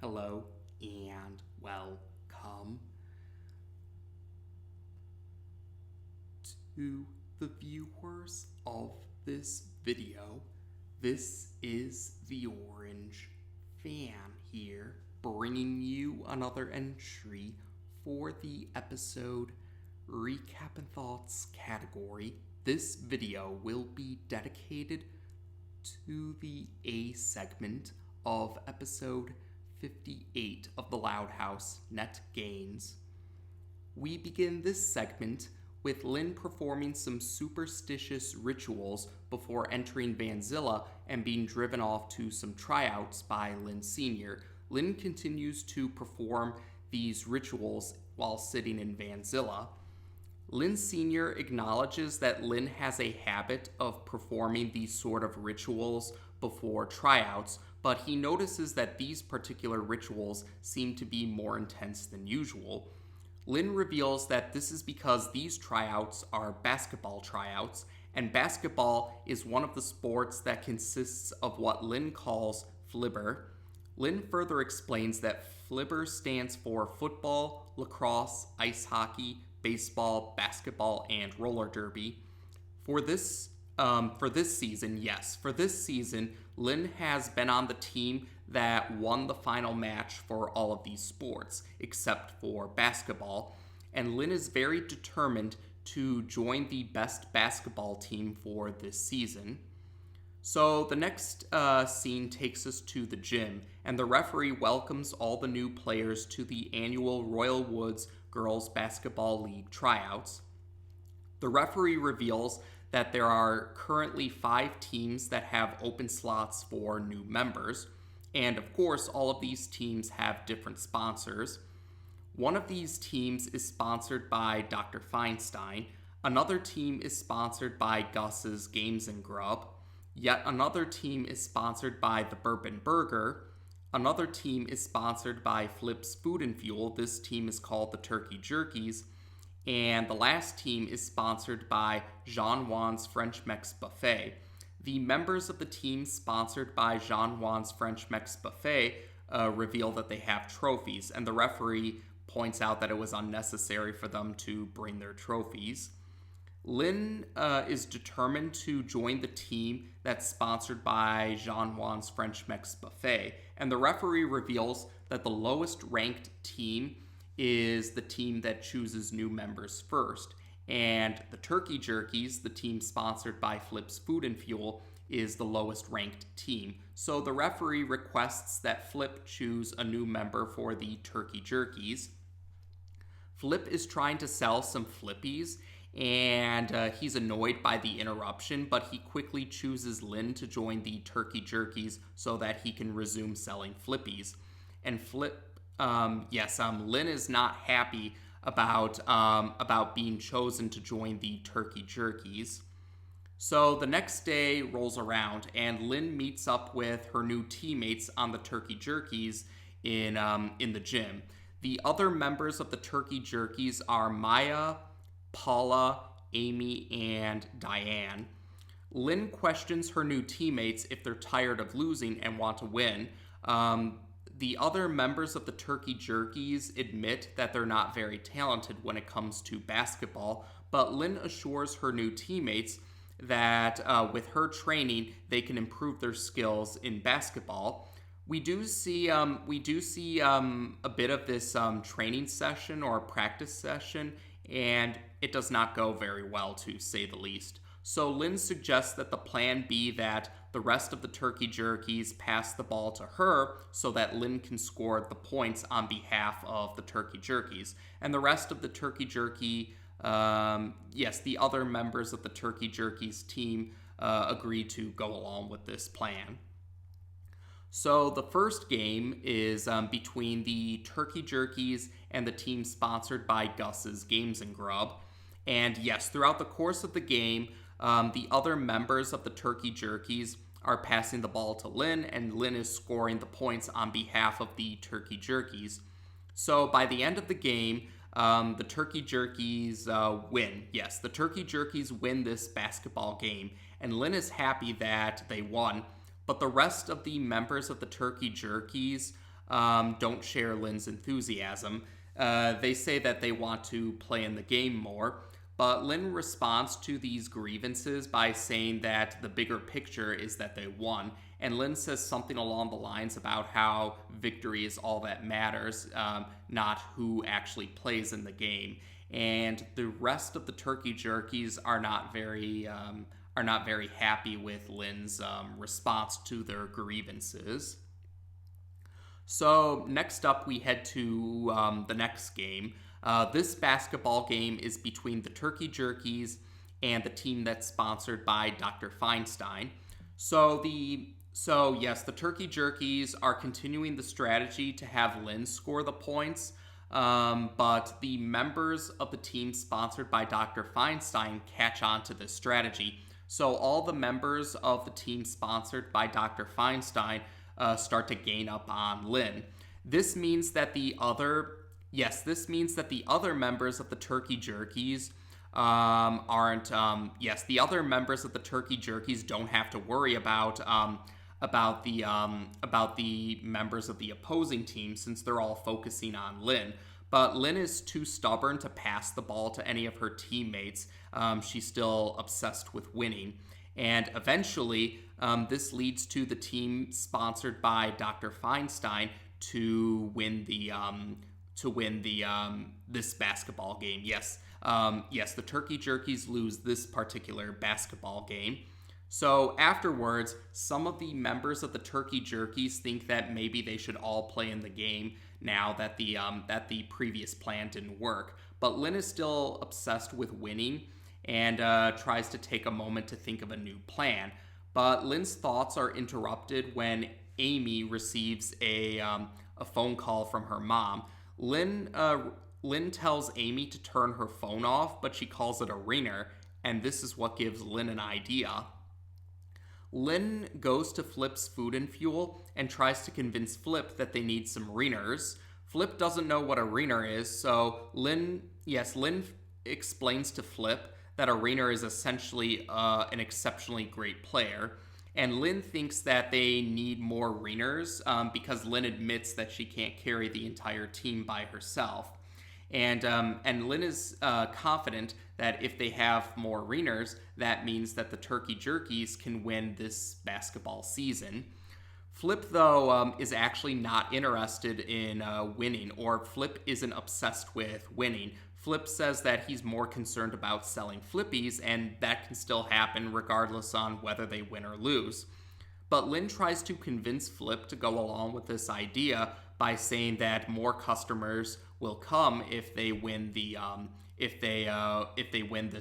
Hello and welcome to the viewers of this video. This is the Orange Fan here, bringing you another entry for the episode Recap and Thoughts category. This video will be dedicated to the A segment of episode 58 of the Loud House Net Gains. We begin this segment with Lin performing some superstitious rituals before entering Vanzilla and being driven off to some tryouts by Lin Sr. Lin continues to perform these rituals while sitting in Vanzilla. Lin Sr. acknowledges that Lin has a habit of performing these sort of rituals before tryouts, but he notices that these particular rituals seem to be more intense than usual. Lin reveals that this is because these tryouts are basketball tryouts, and basketball is one of the sports that consists of what Lin calls flibber. Lin further explains that flibber stands for football, lacrosse, ice hockey, baseball, basketball, and roller derby. For this season, Lin has been on the team that won the final match for all of these sports, except for basketball, and Lin is very determined to join the best basketball team for this season. So the next scene takes us to the gym, and the referee welcomes all the new players to the annual Royal Woods Girls Basketball League tryouts. The referee reveals that there are currently 5 teams that have open slots for new members, and of course all of these teams have different sponsors. One of these teams is sponsored by Dr. Feinstein, another team is sponsored by Gus's Games and Grub, yet another team is sponsored by the Bourbon Burger, another team is sponsored by Flip's Food and Fuel, this team is called the Turkey Jerkies, and the last team is sponsored by Jean Juan's French Mex Buffet. The members of the team sponsored by Jean Juan's French Mex Buffet reveal that they have trophies, and the referee points out that it was unnecessary for them to bring their trophies. Lin is determined to join the team that's sponsored by Jean Juan's French Mex Buffet, and the referee reveals that the lowest ranked team is the team that chooses new members first. And the Turkey Jerkies, the team sponsored by Flip's Food and Fuel, is the lowest ranked team. So the referee requests that Flip choose a new member for the Turkey Jerkies. Flip is trying to sell some Flippies, and he's annoyed by the interruption, but he quickly chooses Lin to join the Turkey Jerkies so that he can resume selling Flippies. And Lin is not happy about being chosen to join the Turkey Jerkies. So the next day rolls around, and Lin meets up with her new teammates on the Turkey Jerkies in the gym. The other members of the Turkey Jerkies are Maya, Paula, Amy, and Diane. Lin questions her new teammates if they're tired of losing and want to win. The other members of the Turkey Jerkies admit that they're not very talented when it comes to basketball, but Lin assures her new teammates that with her training, they can improve their skills in basketball. We do see a bit of this training session or practice session, and it does not go very well, to say the least. So Lin suggests that the plan be that the rest of the Turkey Jerkies pass the ball to her so that Lin can score the points on behalf of the Turkey Jerkies. And the rest of the Turkey Jerky, the other members of the Turkey Jerkies team agree to go along with this plan. So the first game is between the Turkey Jerkies and the team sponsored by Gus's Games and Grub. And yes, throughout the course of the game, the other members of the Turkey Jerkies are passing the ball to Lin, and Lin is scoring the points on behalf of the Turkey Jerkies. So by the end of the game, the Turkey Jerkies win. Yes, the Turkey Jerkies win this basketball game, and Lin is happy that they won. But the rest of the members of the Turkey Jerkies don't share Lin's enthusiasm. They say that they want to play in the game more, but Lin responds to these grievances by saying that the bigger picture is that they won. And Lin says something along the lines about how victory is all that matters, not who actually plays in the game. And the rest of the Turkey Jerkies are not very happy with Lin's response to their grievances. So next up, we head to the next game. This basketball game is between the Turkey Jerkies and the team that's sponsored by Dr. Feinstein. So yes, the Turkey Jerkies are continuing the strategy to have Lin score the points, but the members of the team sponsored by Dr. Feinstein catch on to this strategy. So all the members of the team sponsored by Dr. Feinstein start to gain up on Lin. This means that the other members of the Turkey Jerkies the other members of the Turkey Jerkies don't have to worry about the members of the opposing team, since they're all focusing on Lin. But Lin is too stubborn to pass the ball to any of her teammates. She's still obsessed with winning. And eventually, this leads to the team sponsored by Dr. Feinstein to win this basketball game. Yes, the Turkey Jerkies lose this particular basketball game. So afterwards, some of the members of the Turkey Jerkies think that maybe they should all play in the game now that the previous plan didn't work. But Lin is still obsessed with winning and tries to take a moment to think of a new plan. But Lin's thoughts are interrupted when Amy receives a phone call from her mom. Lin tells Amy to turn her phone off, but she calls it a ringer, and this is what gives Lin an idea. Lin goes to Flip's Food and Fuel and tries to convince Flip that they need some ringers. Flip doesn't know what a ringer is, so Lin explains to Flip that a ringer is essentially an exceptionally great player. And Lin thinks that they need more ringers because Lin admits that she can't carry the entire team by herself. And Lin is confident that if they have more ringers, that means that the Turkey Jerkies can win this basketball season. Flip, though, is actually not interested in winning, or Flip isn't obsessed with winning. Flip says that he's more concerned about selling Flippies, and that can still happen regardless on whether they win or lose. But Lin tries to convince Flip to go along with this idea by saying that more customers will come if they win this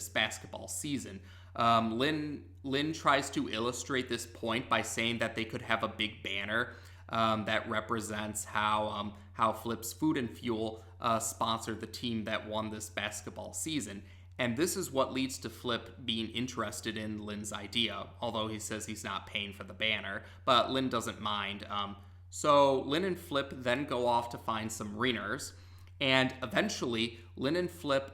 basketball season. Lin tries to illustrate this point by saying that they could have a big banner that represents how Flip's Food and Fuel sponsored the team that won this basketball season. And this is what leads to Flip being interested in Lin's idea, although he says he's not paying for the banner, but Lin doesn't mind. So Lin and Flip then go off to find some ringers, and eventually Lin and Flip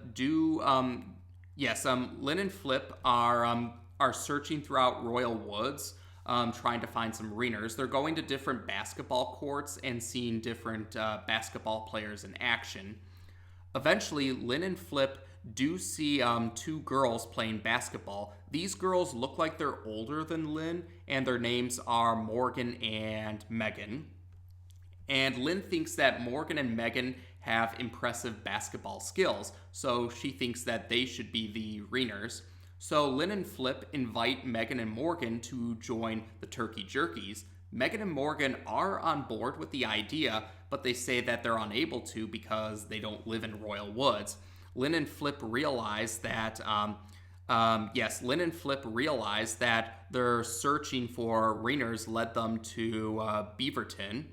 are searching throughout Royal Woods, trying to find some ringers. They're going to different basketball courts and seeing different basketball players in action. Eventually, Lin and Flip do see two girls playing basketball. These girls look like they're older than Lin, and their names are Morgan and Megan. And Lin thinks that Morgan and Megan have impressive basketball skills, so she thinks that they should be the ringers. So Lin and Flip invite Megan and Morgan to join the Turkey Jerkies. Megan and Morgan are on board with the idea, but they say that they're unable to because they don't live in Royal Woods. Lin and Flip realize that their searching for ringers led them to Beaverton.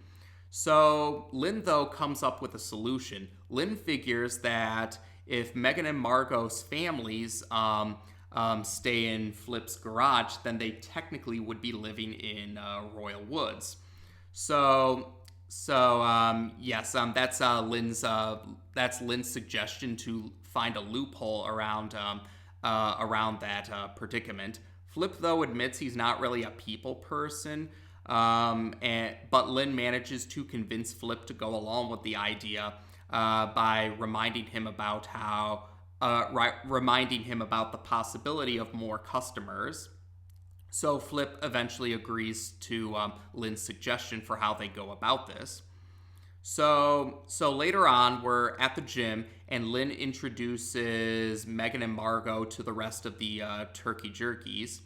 So Lin, though, comes up with a solution. Lin figures that if Megan and Margot's families stay in Flip's garage, then they technically would be living in Royal Woods. That's Lin's suggestion to find a loophole around that predicament. Flip, though, admits he's not really a people person, But Lin manages to convince Flip to go along with the idea by reminding him about the possibility of more customers. So Flip eventually agrees to Lin's suggestion for how they go about this. So later on, we're at the gym, and Lin introduces Megan and Margot to the rest of the Turkey Jerkies,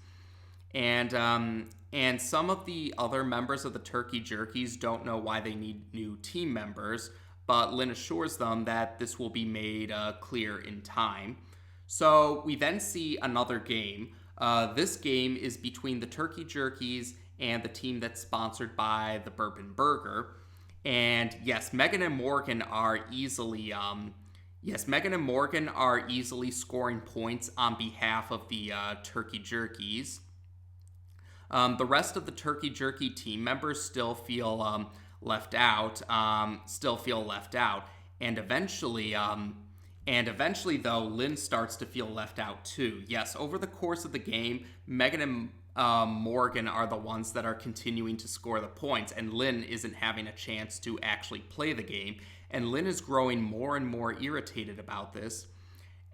and some of the other members of the Turkey Jerkies don't know why they need new team members, but Lin assures them that this will be made clear in time. So we then see another game. This game is between the Turkey Jerkies and the team that's sponsored by the Bourbon Burger. And yes, Megan and Morgan are easily scoring points on behalf of the Turkey Jerkies. The rest of the Turkey Jerky team members still feel left out. And eventually, though, Lin starts to feel left out too. Yes, over the course of the game, Megan and Morgan are the ones that are continuing to score the points, and Lin isn't having a chance to actually play the game. And Lin is growing more and more irritated about this.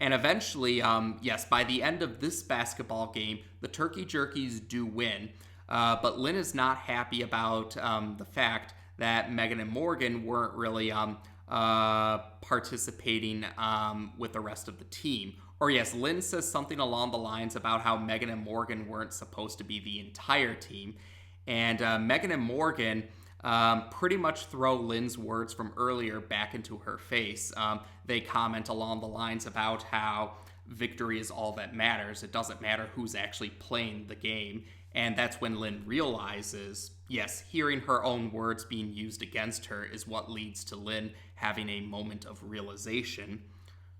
And eventually, by the end of this basketball game, the Turkey Jerkies do win. But Lin is not happy about the fact that Megan and Morgan weren't really participating with the rest of the team. Or yes, Lin says something along the lines about how Megan and Morgan weren't supposed to be the entire team. And Megan and Morgan pretty much throw Lin's words from earlier back into her face. They comment along the lines about how victory is all that matters. It doesn't matter who's actually playing the game. And that's when Lin realizes, yes, hearing her own words being used against her is what leads to Lin having a moment of realization.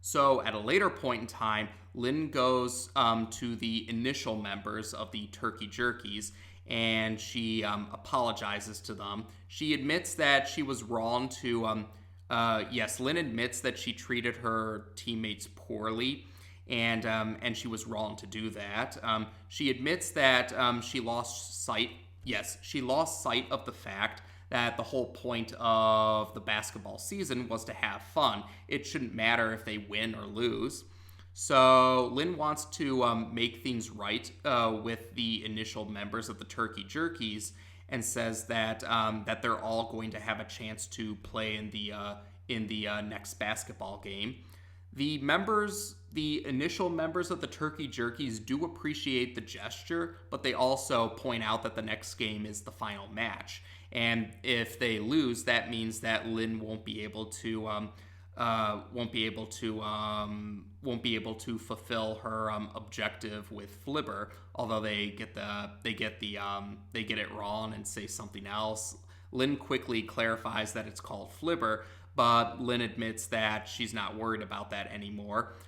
So at a later point in time, Lin goes to the initial members of the Turkey Jerkies, and she apologizes to them. She admits that she was wrong to, Lin admits that she treated her teammates poorly, and she was wrong to do that. She admits that she lost sight of the fact that the whole point of the basketball season was to have fun. It shouldn't matter if they win or lose. So Lin wants to make things right with the initial members of the Turkey Jerkies, and says that that they're all going to have a chance to play in the next basketball game. The initial members of the Turkey Jerkies do appreciate the gesture, but they also point out that the next game is the final match. And if they lose, that means that Lin won't be able to fulfill her objective with Flibber. Although they get it wrong and say something else. Lin quickly clarifies that it's called Flibber, but Lin admits that she's not worried about that anymore.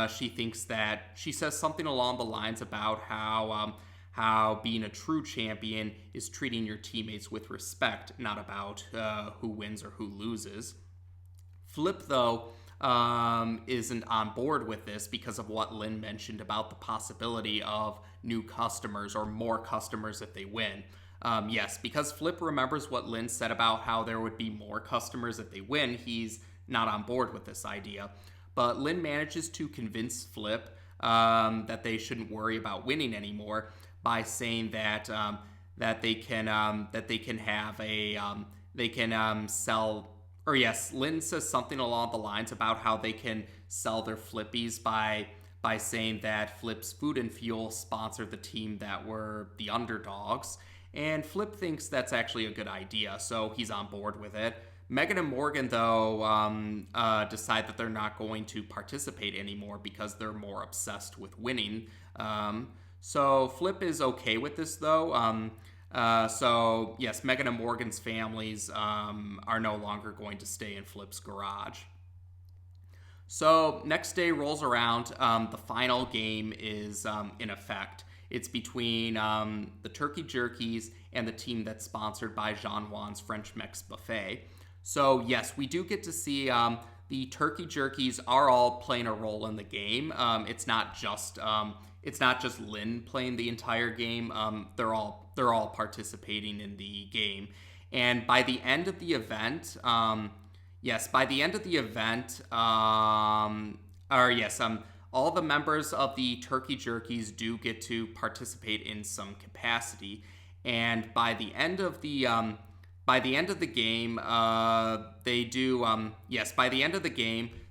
She says something along the lines about how being a true champion is treating your teammates with respect, not about who wins or who loses. Flip, though, isn't on board with this because of what Lin mentioned about the possibility of new customers or more customers if they win. Yes, because Flip remembers what Lin said about how there would be more customers if they win, he's not on board with this idea. But Lin manages to convince Flip that they shouldn't worry about winning anymore by saying that they can sell. Or yes, Lin says something along the lines about how they can sell their Flippies by saying that Flip's Food and Fuel sponsored the team that were the underdogs. And Flip thinks that's actually a good idea, so he's on board with it. Megan and Morgan, though, decide that they're not going to participate anymore because they're more obsessed with winning. So Flip is okay with this, though. So yes, Megan and Morgan's families are no longer going to stay in Flip's garage. So next day rolls around. The final game is in effect. It's between the Turkey Jerkies and the team that's sponsored by Jean Juan's French Mex Buffet. So yes, we do get to see the Turkey Jerkies are all playing a role in the game. It's not just Lin playing the entire game. They're all participating in the game. And by the end of the event, all the members of the Turkey Jerkies do get to participate in some capacity. And by the end of the game,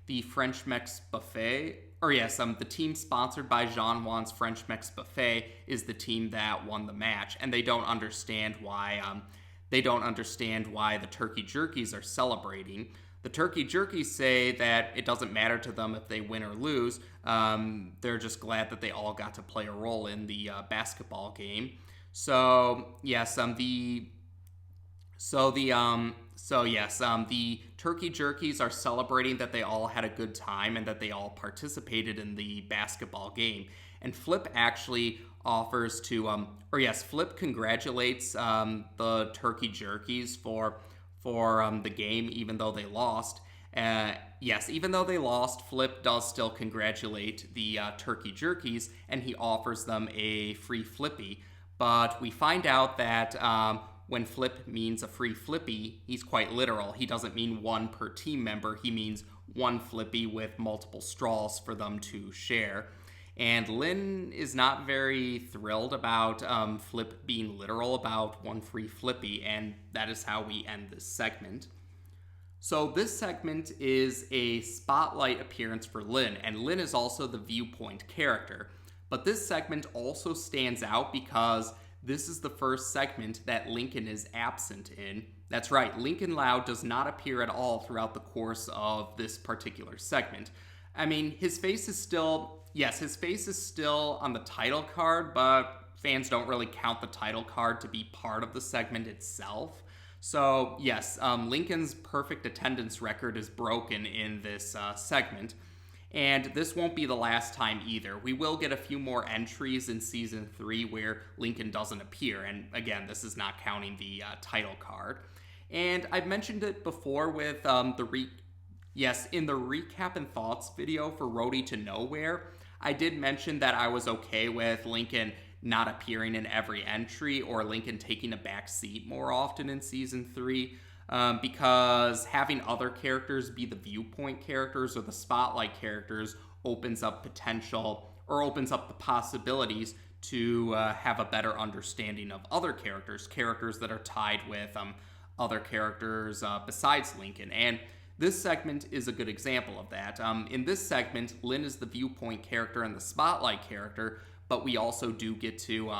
the French Mex Buffet, the team sponsored by Jean Juan's French Mex Buffet is the team that won the match, and they don't understand why the Turkey Jerkies are celebrating. The Turkey Jerkies say that it doesn't matter to them if they win or lose. They're just glad that they all got to play a role in the basketball game. The Turkey Jerkies are celebrating that they all had a good time and that they all participated in the basketball game. And Flip actually Flip congratulates the Turkey Jerkies for the game, even though they lost. Even though they lost, Flip does still congratulate the Turkey Jerkies, and he offers them a free Flippy. But we find out that when Flip means a free Flippy, he's quite literal. He doesn't mean one per team member. He means one Flippy with multiple straws for them to share. And Lin is not very thrilled about Flip being literal about one free Flippy, and that is how we end this segment. So this segment is a spotlight appearance for Lin, and Lin is also the viewpoint character. But this segment also stands out because this is the first segment that Lincoln is absent in. That's right, Lincoln Loud does not appear at all throughout the course of this particular segment. I mean, his face is still on the title card, but fans don't really count the title card to be part of the segment itself. So yes, Lincoln's perfect attendance record is broken in this segment. And this won't be the last time either. We will get a few more entries in Season 3 where Lincoln doesn't appear. And again, this is not counting the title card. And I've mentioned it before with in the recap and thoughts video for Roadie to Nowhere, I did mention that I was okay with Lincoln not appearing in every entry or Lincoln taking a back seat more often in Season 3. Because having other characters be the viewpoint characters or the spotlight characters opens up the possibilities to have a better understanding of other characters that are tied with other characters besides Lincoln. And this segment is a good example of that. In this segment, Lin is the viewpoint character and the spotlight character, but we also do get to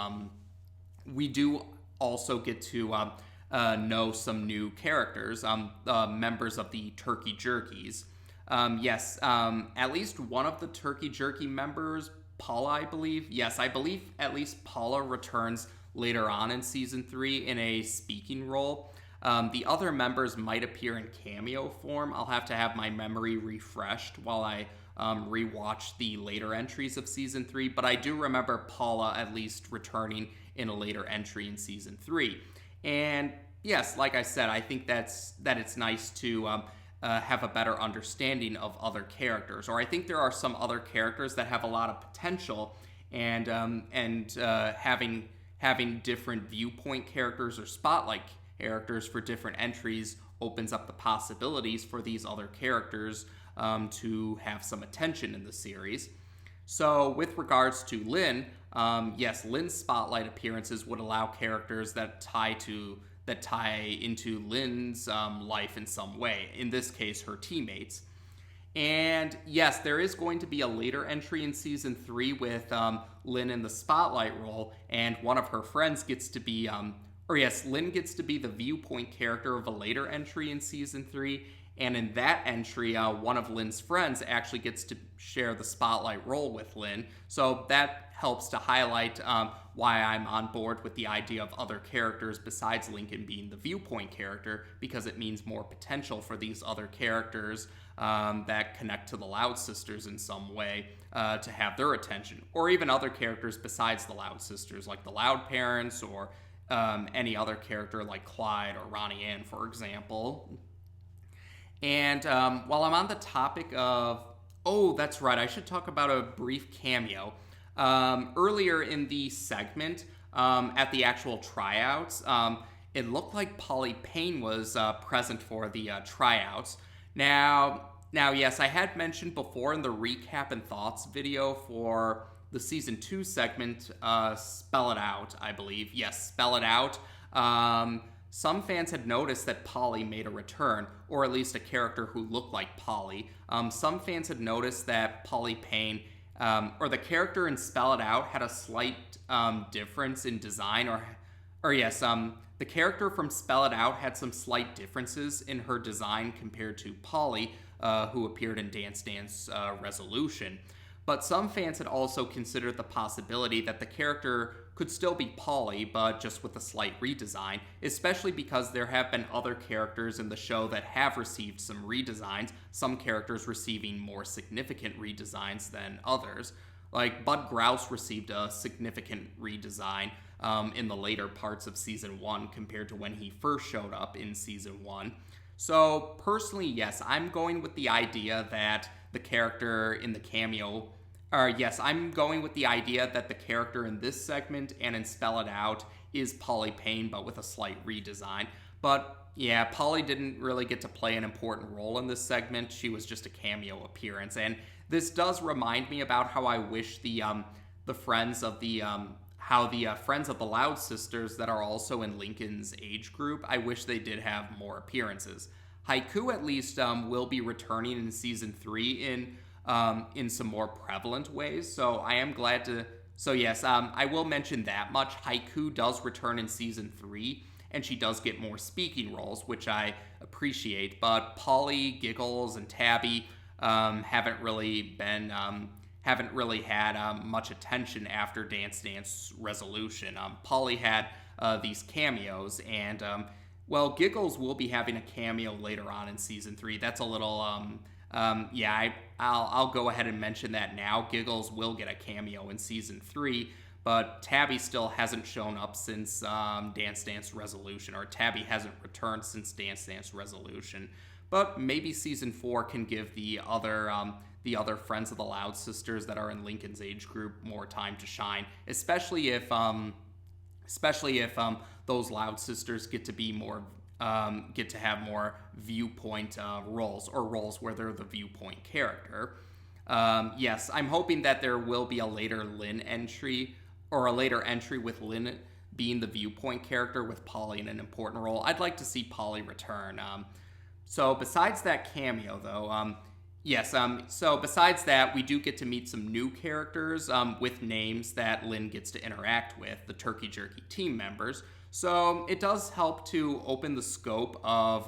know some new characters, members of the Turkey Jerkies. At least one of the Turkey Jerky members, Paula, I believe. Yes, I believe at least Paula returns later on in Season 3 in a speaking role. The other members might appear in cameo form. I'll have to have my memory refreshed while I rewatch the later entries of Season 3, but I do remember Paula at least returning in a later entry in Season 3. And yes, like I said, I think that it's nice to have a better understanding of other characters. Or I think there are some other characters that have a lot of potential, and having different viewpoint characters or spotlight characters for different entries opens up the possibilities for these other characters to have some attention in the series. So with regards to Lin, Lin's spotlight appearances would allow characters that tie into Lin's life in some way. In this case, her teammates. And yes, there is going to be a later entry in Season 3 with Lin in the spotlight role, and one of her friends gets to be Lin gets to be the viewpoint character of a later entry in Season 3, and in that entry, one of Lin's friends actually gets to share the spotlight role with Lin. So that helps to highlight why I'm on board with the idea of other characters besides Lincoln being the viewpoint character, because it means more potential for these other characters that connect to the Loud Sisters in some way to have their attention, or even other characters besides the Loud Sisters, like the Loud Parents, or any other character like Clyde or Ronnie Ann, for example. And while I'm on the topic of, oh, that's right, I should talk about a brief cameo. Earlier in the segment, at the actual tryouts, it looked like Polly Payne was present for the tryouts. Now, yes, I had mentioned before in the recap and thoughts video for the season 2 segment, Spell It Out, I believe. Yes, Spell It Out. Some fans had noticed that Polly made a return, or at least a character who looked like Polly. Some fans had noticed that Polly Payne, or the character in Spell It Out, had a slight difference in design, the character from Spell It Out had some slight differences in her design compared to Polly, who appeared in Dance Dance Resolution. But some fans had also considered the possibility that the character could still be Polly, but just with a slight redesign, especially because there have been other characters in the show that have received some redesigns, some characters receiving more significant redesigns than others. Like Bud Grouse received a significant redesign in the later parts of Season 1 compared to when he first showed up in Season 1. So personally, yes, I'm going with the idea that the character in the cameo I'm going with the idea that the character in this segment and in Spell It Out is Polly Payne, but with a slight redesign. But yeah, Polly didn't really get to play an important role in this segment. She was just a cameo appearance, and this does remind me about how I wish the friends of the friends of the Loud Sisters that are also in Lincoln's age group, I wish they did have more appearances. Haiku at least will be returning in season 3 in some more prevalent ways. So I am glad to. So yes, I will mention that much. Haiku does return in season 3, and she does get more speaking roles, which I appreciate. But Polly, Giggles, and Tabby haven't really had much attention after Dance Dance Resolution. Polly had these cameos, and Giggles will be having a cameo later on in season 3. That's a little I'll go ahead and mention that now. Giggles will get a cameo in season 3, but Tabby still hasn't shown up since Dance Dance Resolution, or Tabby hasn't returned since Dance Dance Resolution. But maybe season 4 can give the other friends of the Loud Sisters that are in Lincoln's age group more time to shine, especially if those Loud Sisters get to have more viewpoint roles, or roles where they're the viewpoint character. Yes, I'm hoping that there will be a later Lin entry, or a later entry with Lin being the viewpoint character with Polly in an important role. I'd like to see Polly return. So besides that cameo, though, so besides that, we do get to meet some new characters with names that Lin gets to interact with, the Turkey Jerky team members. So it does help to open the scope of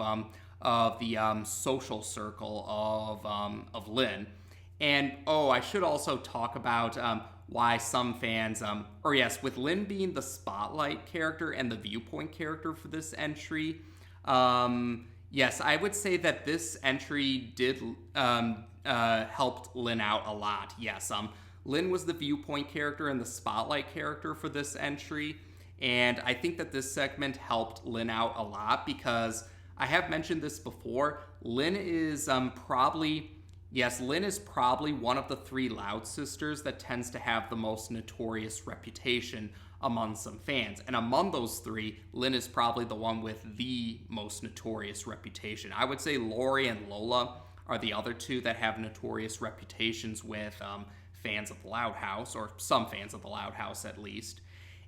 the social circle of Lin. And I should also talk about why some fans, with Lin being the spotlight character and the viewpoint character for this entry, yes, I would say that this entry did helped Lin out a lot. Yes, Lin was the viewpoint character and the spotlight character for this entry. And I think that this segment helped Lin out a lot because I have mentioned this before. Lin is probably one of the 3 Loud Sisters that tends to have the most notorious reputation among some fans. And among those 3, Lin is probably the one with the most notorious reputation. I would say Lori and Lola are the other 2 that have notorious reputations with fans of the Loud House, or some fans of the Loud House at least.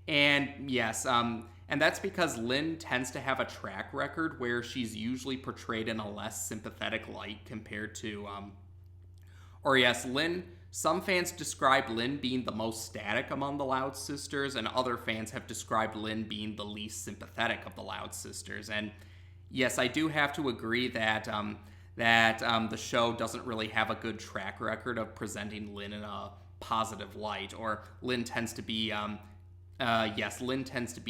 And yes, and that's because Lin tends to have a track record where she's usually portrayed in a less sympathetic light compared to, Lin. Some fans describe Lin being the most static among the Loud Sisters, and other fans have described Lin being the least sympathetic of the Loud Sisters. And yes, I do have to agree that the show doesn't really have a good track record of presenting Lin in a positive light, or Lin tends to be Lin tends to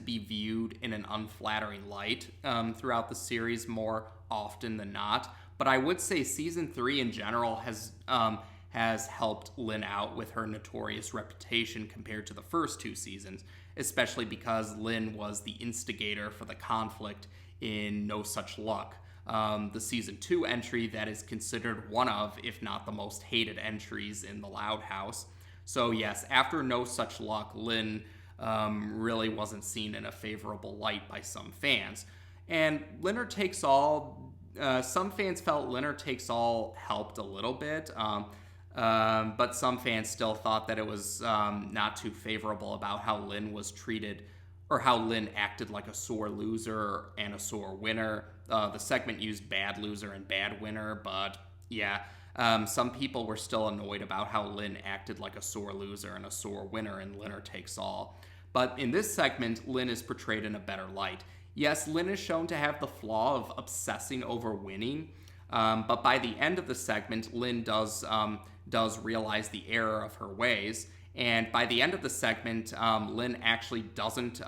be viewed in an unflattering light throughout the series more often than not. But I would say season 3 in general has helped Lin out with her notorious reputation compared to the first 2 seasons, especially because Lin was the instigator for the conflict in No Such Luck, the season 2 entry that is considered one of, if not the most hated entries in the Loud House. So yes, after No Such Luck, Lin really wasn't seen in a favorable light by some fans. And Winner Takes All, some fans felt Winner Takes All helped a little bit, but some fans still thought that it was not too favorable about how Lin was treated, or how Lin acted like a sore loser and a sore winner. The segment used bad loser and bad winner, but yeah, some people were still annoyed about how Lin acted like a sore loser and a sore winner in Winner Takes All. But in this segment, Lin is portrayed in a better light. Yes, Lin is shown to have the flaw of obsessing over winning, but by the end of the segment, Lin does realize the error of her ways. And by the end of the segment, Lin actually doesn't.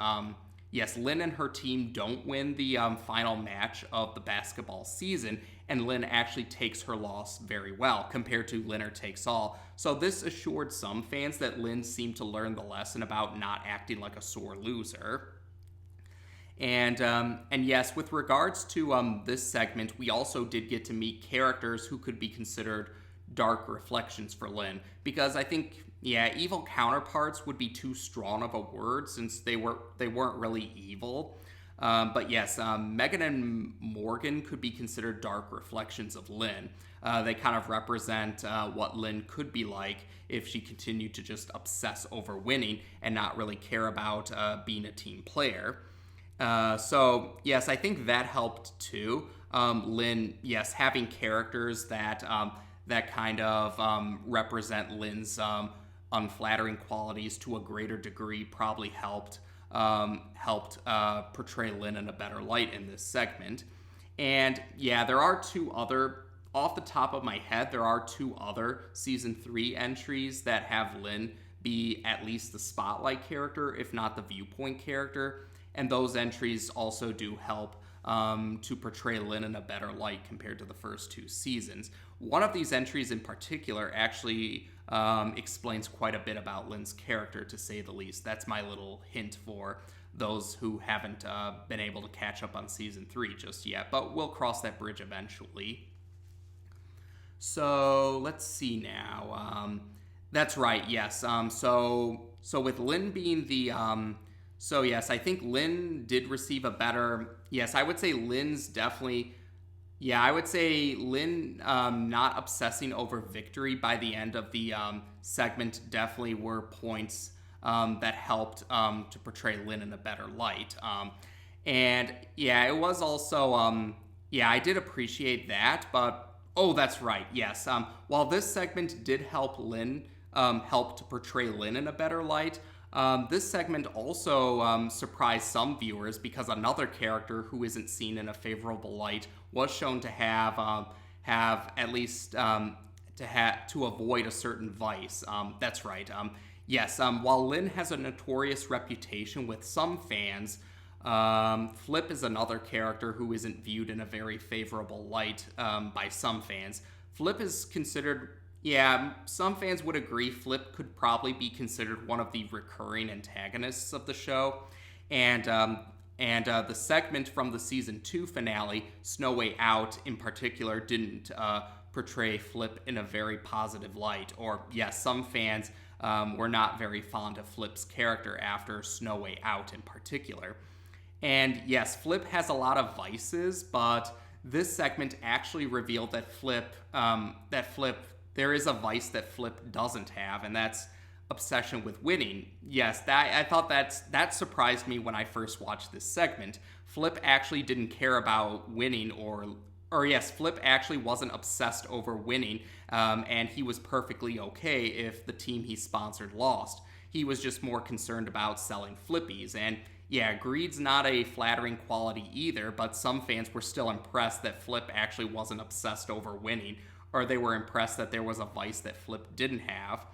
Yes, Lin and her team don't win the final match of the basketball season, and Lin actually takes her loss very well compared to Winner Takes All. So this assured some fans that Lin seemed to learn the lesson about not acting like a sore loser. And yes, with regards to this segment, we also did get to meet characters who could be considered dark reflections for Lin, because I think, yeah, evil counterparts would be too strong of a word since they weren't really evil. But yes, Megan and Morgan could be considered dark reflections of Lin. They kind of represent what Lin could be like if she continued to just obsess over winning and not really care about being a team player. So yes, I think that helped too. Lin, yes, having characters that kind of represent Lin's unflattering qualities to a greater degree probably helped portray Lin in a better light in this segment. And yeah, there are off the top of my head, there are 2 other season 3 entries that have Lin be at least the spotlight character, if not the viewpoint character. And those entries also do help to portray Lin in a better light compared to the first 2 seasons. One of these entries in particular actually explains quite a bit about Lin's character, to say the least. That's my little hint for those who haven't been able to catch up on season 3 just yet, but we'll cross that bridge eventually. So let's see now. That's right, yes. So with Lin being the so yes, I think Lin did receive a better. Yes, I would say Lin's definitely. Yeah, I would say Lin not obsessing over victory by the end of the segment definitely were points that helped to portray Lin in a better light. And yeah, it was also, yeah, I did appreciate that, but, oh, that's right, yes. While this segment did help to portray Lin in a better light, this segment also surprised some viewers because another character who isn't seen in a favorable light was shown to have at least to avoid a certain vice. That's right. Yes. While Lin has a notorious reputation with some fans, Flip is another character who isn't viewed in a very favorable light by some fans. Flip is considered. Yeah, some fans would agree Flip could probably be considered one of the recurring antagonists of the show. And the segment from the season 2 finale, Snow Way Out in particular, didn't portray Flip in a very positive light. Or yes, some fans were not very fond of Flip's character after Snow Way Out in particular. And yes, Flip has a lot of vices, but this segment actually revealed that there is a vice that Flip doesn't have, and that's obsession with winning. Yes, I thought that surprised me when I first watched this segment. Flip actually didn't care about winning, or yes, Flip actually wasn't obsessed over winning, and he was perfectly okay if the team he sponsored lost. He was just more concerned about selling Flippies, and yeah, greed's not a flattering quality either, but some fans were still impressed that Flip actually wasn't obsessed over winning, or they were impressed that there was a vice that Flip didn't have.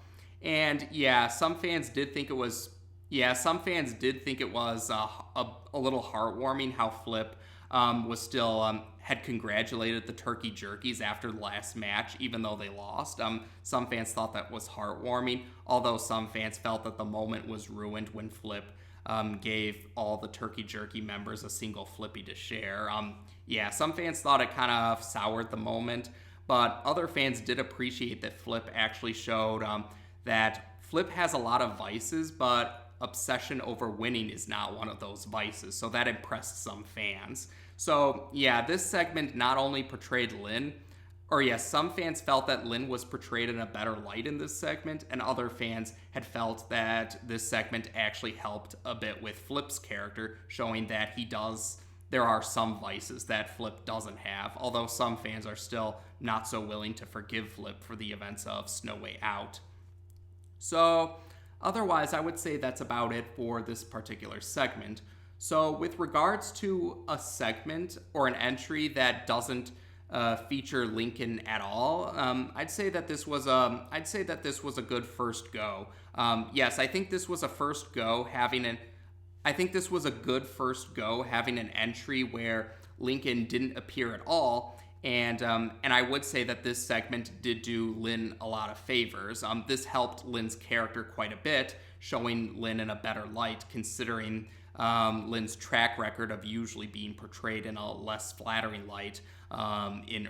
And yeah, some fans did think it was a little heartwarming how Flip was still had congratulated the Turkey Jerkies after the last match, even though they lost. Some fans thought that was heartwarming, although some fans felt that the moment was ruined when Flip gave all the Turkey Jerky members a single Flippy to share. Yeah, some fans thought it kind of soured the moment, but other fans did appreciate that Flip actually showed that Flip has a lot of vices, but obsession over winning is not one of those vices, so that impressed some fans. So yeah, this segment not only portrayed Lin, or yes, some fans felt that Lin was portrayed in a better light in this segment, and other fans had felt that this segment actually helped a bit with Flip's character, showing that there are some vices that Flip doesn't have, although some fans are still not so willing to forgive Flip for the events of Snow Way Out. So, otherwise, I would say that's about it for this particular segment. So, with regards to a segment or an entry that doesn't feature Lincoln at all, I'd say that this was a good first go. Yes, I think this was a first go having an entry where Lincoln didn't appear at all. And I would say that this segment did do Lin a lot of favors. This helped Lin's character quite a bit, showing Lin in a better light, considering Lin's track record of usually being portrayed in a less flattering light in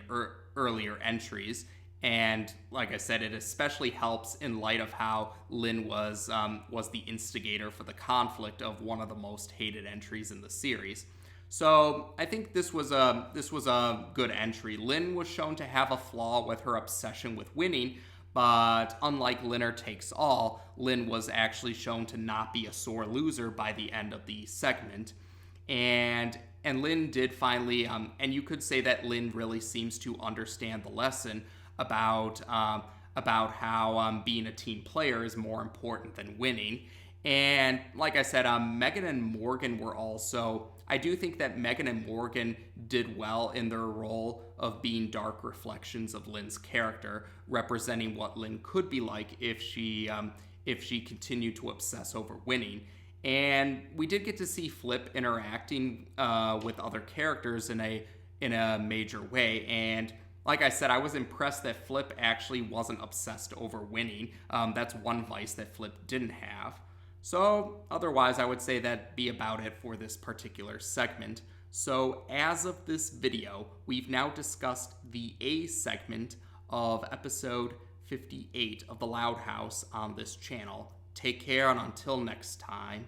earlier entries. And like I said, it especially helps in light of how Lin was the instigator for the conflict of one of the most hated entries in the series. So I think this was a good entry. Lin was shown to have a flaw with her obsession with winning, but unlike Winner Takes All, Lin was actually shown to not be a sore loser by the end of the segment. And Lin did finally, and you could say that Lin really seems to understand the lesson about how being a team player is more important than winning. And like I said, Megan and Morgan were also, I do think that Megan and Morgan did well in their role of being dark reflections of Lin's character, representing what Lin could be like if she continued to obsess over winning. And we did get to see Flip interacting with other characters in a major way. And like I said, I was impressed that Flip actually wasn't obsessed over winning. That's one vice that Flip didn't have. So otherwise, I would say that'd be about it for this particular segment. So as of this video, we've now discussed the A segment of episode 58 of The Loud House on this channel. Take care, and until next time.